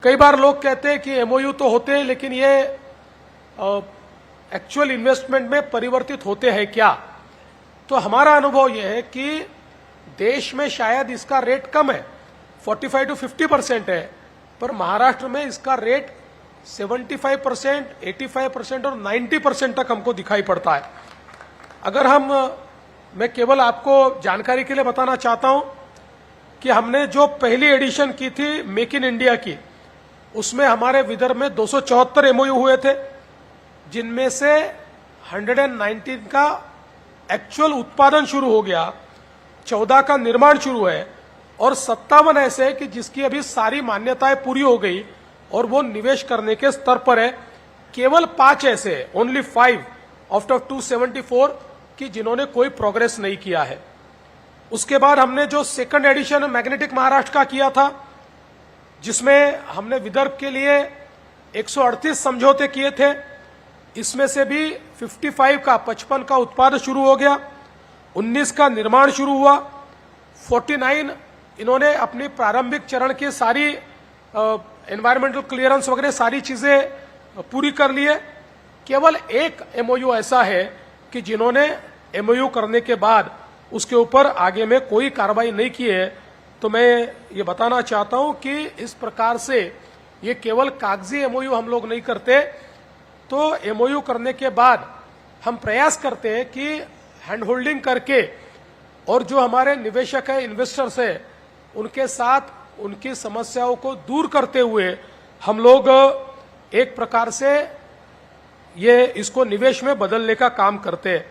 कई बार लोग कहते हैं कि एमओयू तो होते हैं लेकिन ये एक्चुअल इन्वेस्टमेंट में परिवर्तित होते हैं क्या। तो हमारा अनुभव यह है कि देश में शायद इसका रेट कम है, 45 to 50% है, पर महाराष्ट्र में इसका रेट 75%, 85% और 90% तक हमको दिखाई पड़ता है। अगर मैं केवल आपको जानकारी के लिए बताना चाहता हूं कि हमने जो पहली एडिशन की थी मेक इन इंडिया की, उसमें हमारे विदर्भ में 274 एमओयू हुए थे, जिनमें से 119 का एक्चुअल उत्पादन शुरू हो गया, 14 का निर्माण शुरू है और 57 ऐसे है कि जिसकी अभी सारी मान्यताएं पूरी हो गई और वो निवेश करने के स्तर पर है। केवल 5 ऐसे है, ओनली 5 आउट ऑफ 274 कि जिन्होंने कोई प्रोग्रेस नहीं किया है। उसके बाद हमने जो सेकंड एडिशन मैग्नेटिक महाराष्ट्र का किया था, जिसमें हमने विदर्भ के लिए 138 समझौते किए थे, इसमें से भी 55 का उत्पादन शुरू हो गया, 19 का निर्माण शुरू हुआ, 49 इन्होंने अपनी प्रारंभिक चरण की सारी एनवायरमेंटल क्लियरेंस वगैरह सारी चीजें पूरी कर लिए। केवल एक एमओयू ऐसा है कि जिन्होंने एमओयू करने के बाद उसके ऊपर आगे में कोई कार्रवाई नहीं की है। तो मैं ये बताना चाहता हूं कि इस प्रकार से ये केवल कागजी एमओयू हम लोग नहीं करते, तो एमओयू करने के बाद हम प्रयास करते हैं कि हैंड होल्डिंग करके और जो हमारे निवेशक है, इन्वेस्टर्स है, उनके साथ उनकी समस्याओं को दूर करते हुए हम लोग एक प्रकार से ये इसको निवेश में बदलने का काम करते हैं।